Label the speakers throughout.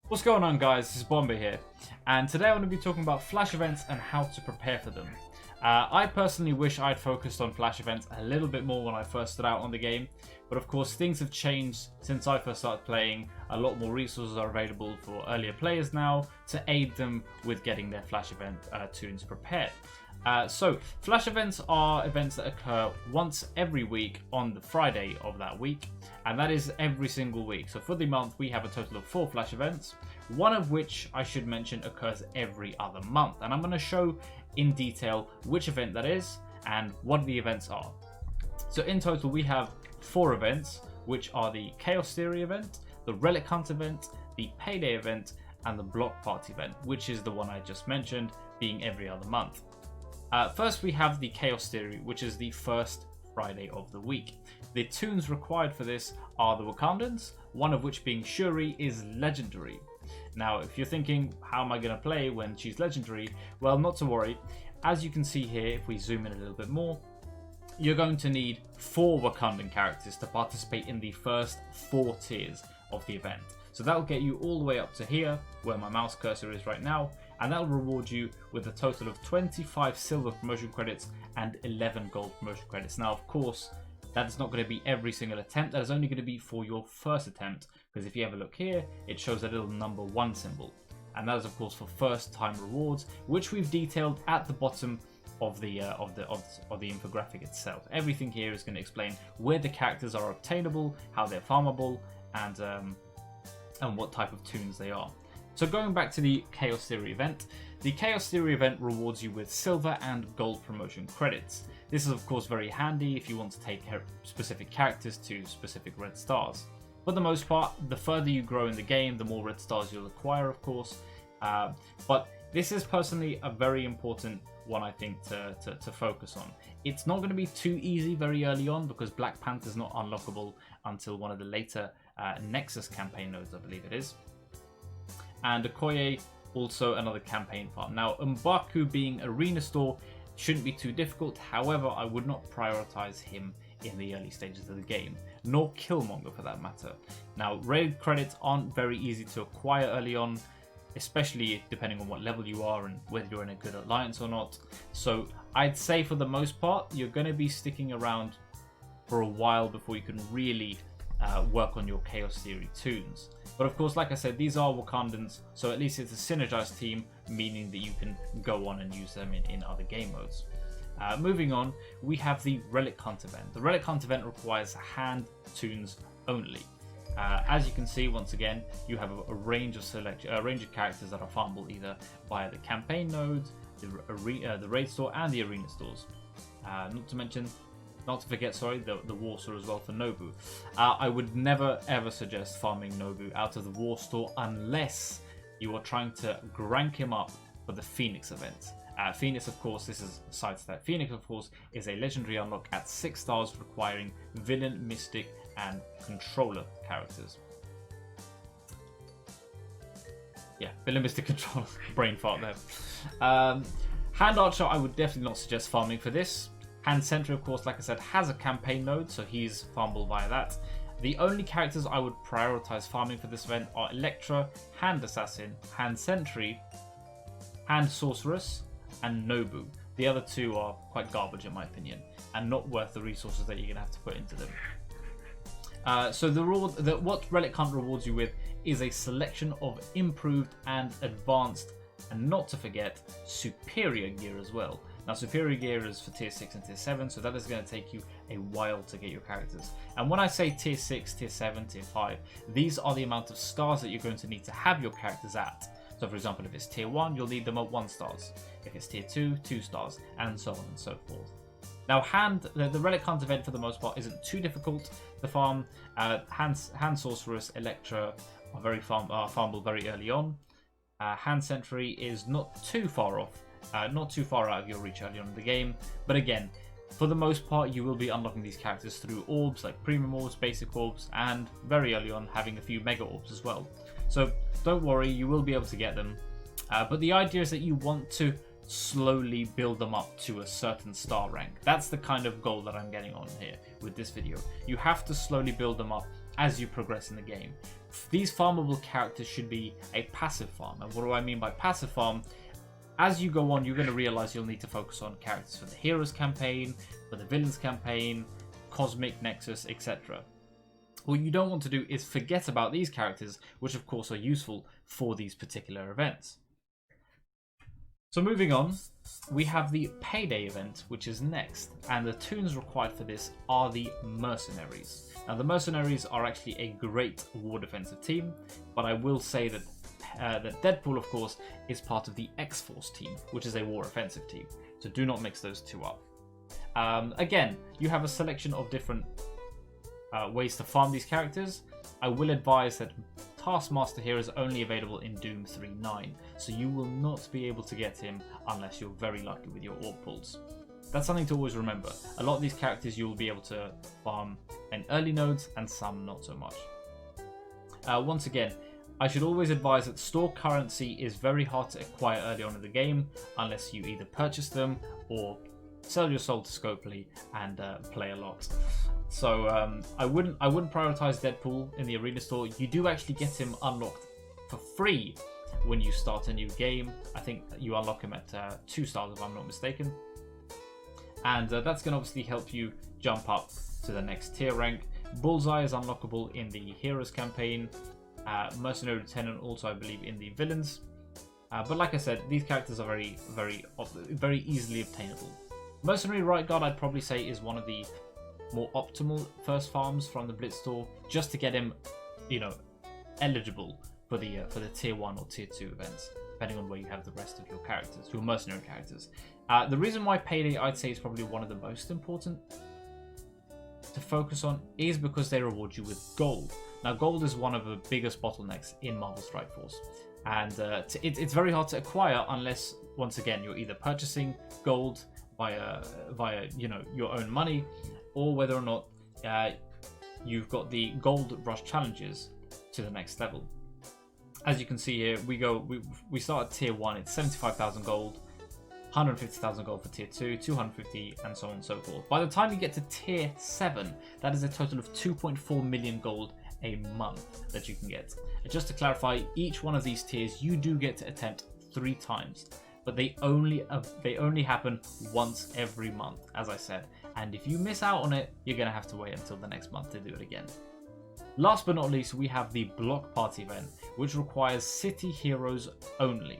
Speaker 1: What's going on, guys? This is Bombay here, and today I want to be talking about flash events and how to prepare for them. I personally wish I'd focused on flash events a little bit more when I first started out on the game, but of course things have changed since I first started playing. A lot more resources are available for earlier players now to aid them with getting their flash event tunes prepared. So flash events are events that occur once every week on the Friday of that week, and that is every single week. So for the month we have a total of 4 flash events, one of which I should mention occurs every other month, and I'm going to show in detail which event that is and what the events are. So in total we have 4 events, which are the Chaos Theory event, the Relic Hunt event, the Payday event, and the Block Party event, which is the one I just mentioned, being every other month. First we have the Chaos Theory, which is the first Friday of the week. The tunes required for this are the Wakandans, one of which being Shuri is legendary. Now if you're thinking, how am I going to play when she's legendary? Well, not to worry. As you can see here, if we zoom in a little bit more, you're going to need 4 Wakandan characters to participate in the first 4 tiers of the event. So that'll get you all the way up to here, where my mouse cursor is right now, and that'll reward you with a total of 25 silver promotion credits and 11 gold promotion credits. Now, of course, that is not going to be every single attempt. That is only going to be for your first attempt, because if you have a look here, it shows a little number 1 symbol, and that is of course for first time rewards, which we've detailed at the bottom of the infographic itself. Everything here is going to explain where the characters are obtainable, how they're farmable, and what type of tunes they are. So going back to the Chaos Theory event, the Chaos Theory event rewards you with silver and gold promotion credits. This is of course very handy if you want to take specific characters to specific red stars. For the most part, the further you grow in the game, the more red stars you'll acquire, of course. But this is personally a very important one, I think, to focus on. It's not going to be too easy very early on, because Black Panther is not unlockable until one of the later Nexus campaign nodes, I believe it is. And Okoye, also another campaign farm. Now, M'Baku being Arena Store shouldn't be too difficult. However, I would not prioritize him in the early stages of the game, nor Killmonger for that matter. Now, raid credits aren't very easy to acquire early on, especially depending on what level you are and whether you're in a good alliance or not. So I'd say for the most part, you're going to be sticking around for a while before you can really work on your Chaos Theory tunes. But of course, like I said, these are Wakandans, so at least it's a synergized team, meaning that you can go on and use them in other game modes. Moving on, we have the Relic Hunt event. The Relic Hunt event requires hand tunes only. As you can see, once again, you have a range of characters that are farmable either via the campaign nodes, the raid store, and the arena stores. Not to forget, the war store as well for Nobu. I would never ever suggest farming Nobu out of the war store unless you are trying to rank him up for the Phoenix event. Phoenix, of course, this is a side step. Phoenix, of course, is a legendary unlock at 6 stars, requiring villain, mystic, and controller characters. Yeah, villain, mystic, controller. Brain fart there. Hand Archer, I would definitely not suggest farming for this. Hand Sentry, of course, like I said, has a campaign node, so he's farmable via that. The only characters I would prioritize farming for this event are Electra, Hand Assassin, Hand Sentry, Hand Sorceress, and Nobu. The other 2 are quite garbage in my opinion, and not worth the resources that you're going to have to put into them. So what Relic Hunt rewards you with is a selection of improved and advanced, and not to forget, superior gear as well. Now, superior gear is for tier 6 and tier 7, so that is going to take you a while to get your characters. And when I say tier 6, tier 7, tier 5, these are the amount of stars that you're going to need to have your characters at. So for example, if it's tier 1, you'll need them at 1 stars. If it's tier 2, 2 stars, and so on and so forth. Now, the Relic Hunt event for the most part isn't too difficult to farm. Hand Sorceress, Electra are farmable very early on. Hand Sentry is not too far off. Not too far out of your reach early on in the game, but again, for the most part, you will be unlocking these characters through orbs like premium orbs, basic orbs, and very early on having a few mega orbs as well. So don't worry, you will be able to get them. But the idea is that you want to slowly build them up to a certain star rank. That's the kind of goal that I'm getting on here with this video. You have to slowly build them up as you progress in the game. these farmable characters should be a passive farm. And what do I mean by passive farm? As you go on, you're going to realize you'll need to focus on characters for the Heroes campaign, for the Villains campaign, Cosmic Nexus, etc. What you don't want to do is forget about these characters, which of course are useful for these particular events. So moving on, we have the Payday Event, which is next, and the toons required for this are the Mercenaries. Now the Mercenaries are actually a great war defensive team, but I will say that that Deadpool, of course, is part of the X-Force team, which is a war offensive team. So do not mix those two up. Again, you have a selection of different ways to farm these characters. I will advise that Taskmaster here is only available in Doom 3.9, so you will not be able to get him unless you're very lucky with your orb pulls. That's something to always remember. A lot of these characters you will be able to farm in early nodes and some not so much. Once again, I should always advise that store currency is very hard to acquire early on in the game unless you either purchase them or sell your soul to Scopely and play a lot. So I wouldn't prioritize Deadpool in the arena store. You do actually get him unlocked for free when you start a new game. I think you unlock him at 2 stars if I'm not mistaken. And that's going to obviously help you jump up to the next tier rank. Bullseye is unlockable in the Heroes campaign. Mercenary Lieutenant also, I believe, in the Villains. But like I said, these characters are very easily obtainable. Mercenary Right Guard, I'd probably say, is one of the more optimal first farms from the Blitz store, just to get him, you know, eligible for the tier 1 or tier 2 events, depending on where you have the rest of your characters, your mercenary characters. The reason why Payday, I'd say, is probably one of the most important to focus on is because they reward you with gold. Now, gold is one of the biggest bottlenecks in Marvel Strike Force, and it's very hard to acquire unless, once again, you're either purchasing gold via you know, your own money, or whether or not you've got the gold rush challenges to the next level. As you can see here, we start at tier 1, it's 75,000 gold, 150,000 gold for tier 2, 250, and so on and so forth. By the time you get to tier 7, that is a total of 2.4 million gold a month that you can get. And just to clarify, each one of these tiers you do get to attempt 3 times, but they only happen once every month, as I said. And if you miss out on it, you're gonna have to wait until the next month to do it again. Last but not least, we have the Block Party event, which requires city heroes only.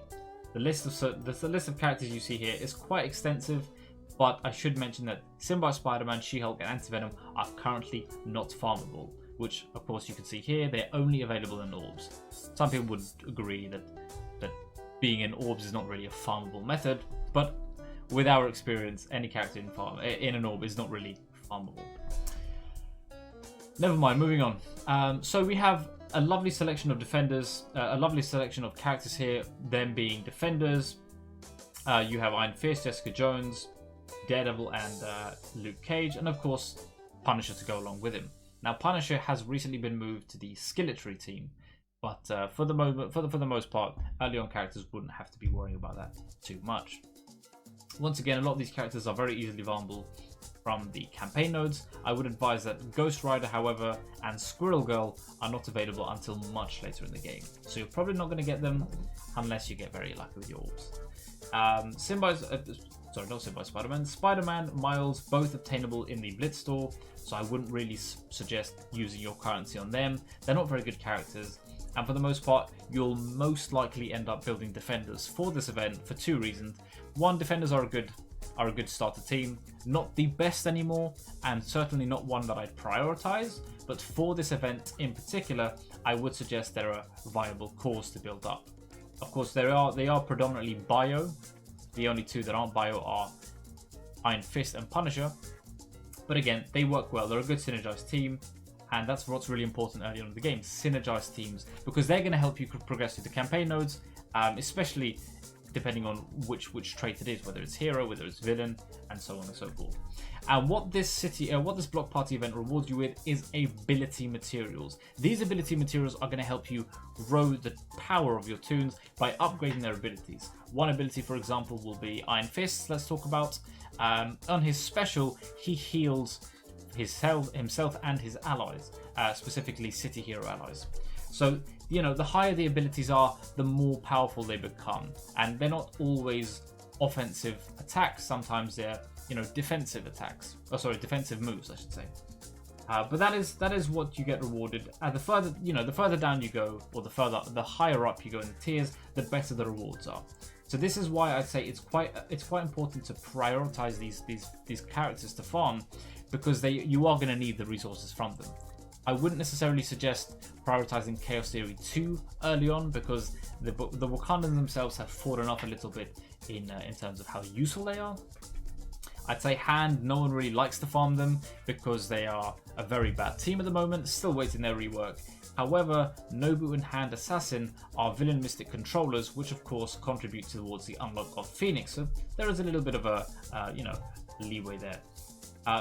Speaker 1: The list of characters you see here is quite extensive, but I should mention that Symbiote Spider-Man, She-Hulk, and Anti-Venom are currently not farmable, which of course you can see here, they're only available in orbs. Some people would agree that being in orbs is not really a farmable method, but with our experience, any character in an orb is not really farmable. Never mind, moving on. So we have a lovely selection of defenders, a lovely selection of characters here, them being defenders. You have Iron Fist, Jessica Jones, Daredevil, and Luke Cage, and of course Punisher to go along with him. Now Punisher has recently been moved to the Skilletry team, but for the most part, early on characters wouldn't have to be worrying about that too much. Once again, a lot of these characters are very easily farmable from the campaign nodes. I would advise that Ghost Rider, however, and Squirrel Girl are not available until much later in the game, so you're probably not going to get them unless you get very lucky with your orbs. Spider-Man, Spider-Man, Miles, both obtainable in the Blitz store, so I wouldn't really suggest using your currency on them. They're not very good characters, and for the most part, you'll most likely end up building defenders for this event for 2 reasons. One, defenders are a good starter team, not the best anymore, and certainly not one that I'd prioritize, but for this event in particular, I would suggest they're a viable cause to build up. Of course, they are predominantly bio. The only 2 that aren't bio are Iron Fist and Punisher, but again, they work well. They're a good synergized team, and that's what's really important early on in the game, synergized teams, because they're going to help you progress through the campaign nodes, especially depending on which trait it is, whether it's hero, whether it's villain, and so on and so forth. And what this Block Party event rewards you with is ability materials. These ability materials are going to help you grow the power of your toons by upgrading their abilities. One ability, for example, will be Iron Fist. Let's talk about. On his special, he heals himself and his allies, specifically city hero allies. So, you know, the higher the abilities are, the more powerful they become. And they're not always offensive attacks. Sometimes they're, you know, defensive attacks. Oh, sorry, defensive moves, I should say. But that is what you get rewarded. And the further, you know, the further down you go, or the higher up you go in the tiers, the better the rewards are. So this is why I'd say it's quite important to prioritize these characters to farm, because you are going to need the resources from them. I wouldn't necessarily suggest prioritizing Chaos Theory too early on, because the Wakandans themselves have fallen off a little bit in terms of how useful they are. I'd say Hand, no one really likes to farm them because they are a very bad team at the moment, still waiting their rework. However, Nobu and Hand Assassin are villain mystic controllers, which of course contribute towards the unlock of Phoenix, so there is a little bit of a you know, leeway there.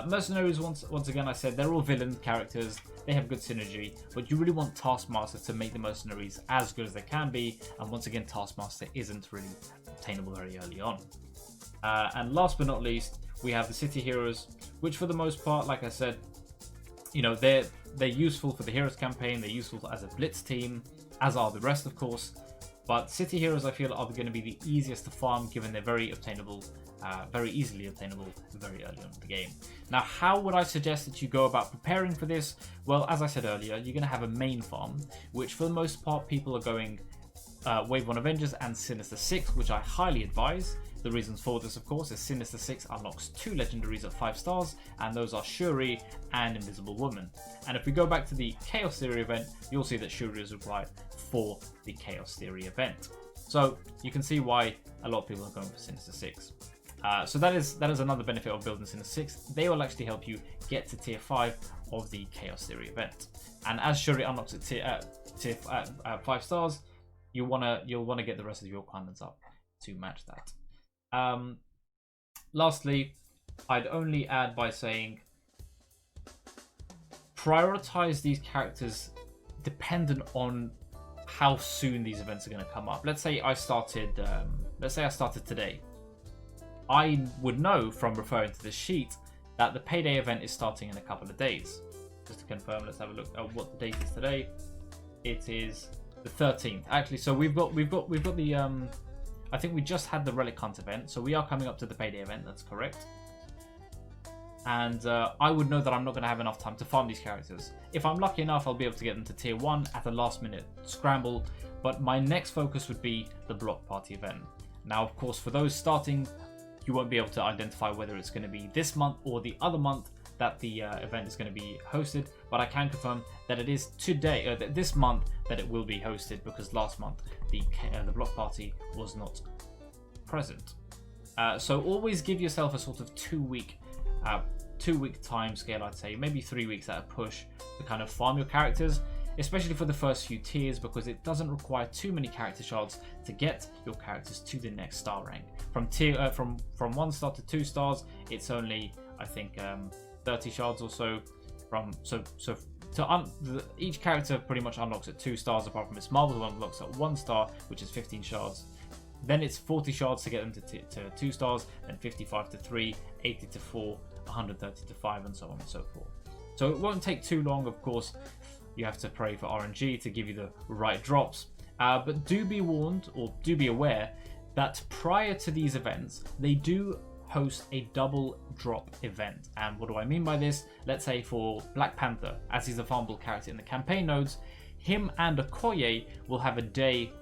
Speaker 1: Mercenaries, once again, I said they're all villain characters, they have good synergy, but you really want Taskmaster to make the mercenaries as good as they can be, and once again, Taskmaster isn't really obtainable very early on. And last but not least, we have the City Heroes, which for the most part, like I said, you know, they're useful for the Heroes campaign, they're useful as a blitz team, as are the rest, of course. But City Heroes, I feel, are going to be the easiest to farm, given they're very obtainable, very easily obtainable very early on in the game. Now, how would I suggest that you go about preparing for this? Well, as I said earlier, you're going to have a main farm, which for the most part, people are going Wave 1 Avengers and Sinister 6, which I highly advise. The reasons for this, of course, is Sinister 6 unlocks 2 legendaries at 5 stars, and those are Shuri and Invisible Woman. And if we go back to the Chaos Theory event, you'll see that Shuri is required for the Chaos Theory event. So you can see why a lot of people are going for Sinister 6. So that is another benefit of building Sinister 6. They will actually help you get to tier 5 of the Chaos Theory event. And as Shuri unlocks at 5 stars, you'll wanna get the rest of your Wakandans up to match that. Lastly, I'd only add by saying prioritize these characters dependent on how soon these events are going to come up. Let's say I started today. I would know from referring to this sheet that the Payday event is starting in a couple of days. Just to confirm, let's have a look at what the date is today. It is the 13th. Actually, so we've got the I think we just had the Relic Hunt event, so we are coming up to the Payday event, that's correct. And I would know that I'm not going to have enough time to farm these characters. If I'm lucky enough, I'll be able to get them to tier 1 at a last minute scramble, but my next focus would be the Block Party event. Now, of course, for those starting, you won't be able to identify whether it's going to be this month or the other month that the event is going to be hosted, but I can confirm that it is today, this month, that it will be hosted, because last month the Block Party was not present. So always give yourself a sort of 2 week time scale, I'd say, maybe 3 weeks at a push, to kind of farm your characters, especially for the first few tiers, because it doesn't require too many character shards to get your characters to the next star rank. From 1 star to 2 stars, it's only, I think, 30 shards or so. Each character pretty much unlocks at 2 stars, apart from Miss Marvel, who unlocks at 1 star, which is 15 shards. Then it's 40 shards to get them to 2 stars, then 55 to 3, 80 to 4, 130 to 5, and so on and so forth. So it won't take too long, of course. You have to pray for RNG to give you the right drops. But do be warned, or do be aware, that prior to these events, they do host a double drop event. And what do I mean by this? Let's say for Black Panther, as he's a farmable character in the campaign nodes, him and Okoye will have a day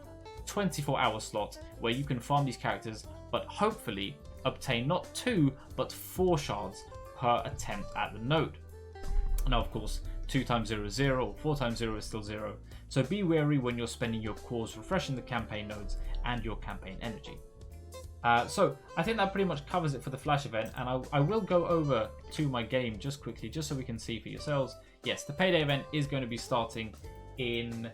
Speaker 1: 24-hour slot where you can farm these characters, but hopefully obtain not 2 but 4 shards per attempt at the node. Now, of course, 2 times 0 is 0, or 4 times 0 is still 0, so be wary when you're spending your cores refreshing the campaign nodes and your campaign energy. So I think that pretty much covers it for the Flash event, and I will go over to my game just quickly, just so we can see for yourselves. Yes, the Payday event is going to be starting in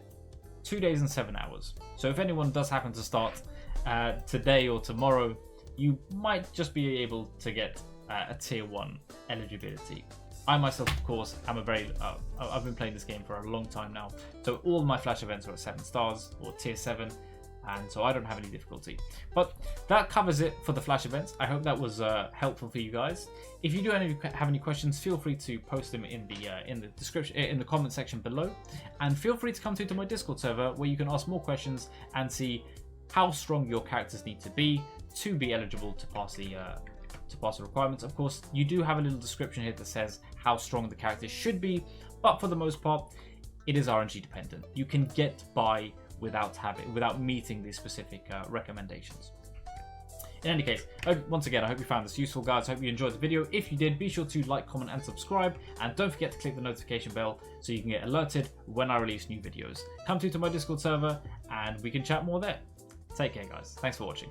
Speaker 1: 2 days and 7 hours. So if anyone does happen to start today or tomorrow, you might just be able to get a tier 1 eligibility. I myself, of course, am I've been playing this game for a long time now, so all my Flash events are at 7 stars or tier 7. and so I don't have any difficulty. But that covers it for the Flash events. I hope that was helpful for you guys. If you do have any questions, feel free to post them in the description, in the comment section below, and feel free to come to my Discord server where you can ask more questions and see how strong your characters need to be eligible to pass the requirements. Of course, you do have a little description here that says how strong the characters should be, but for the most part, it is RNG dependent. You can get by without meeting these specific recommendations. In any case, once again, I hope you found this useful, guys. I hope you enjoyed the video. If you did, be sure to like, comment, and subscribe. And don't forget to click the notification bell so you can get alerted when I release new videos. Come to my Discord server and we can chat more there. Take care, guys. Thanks for watching.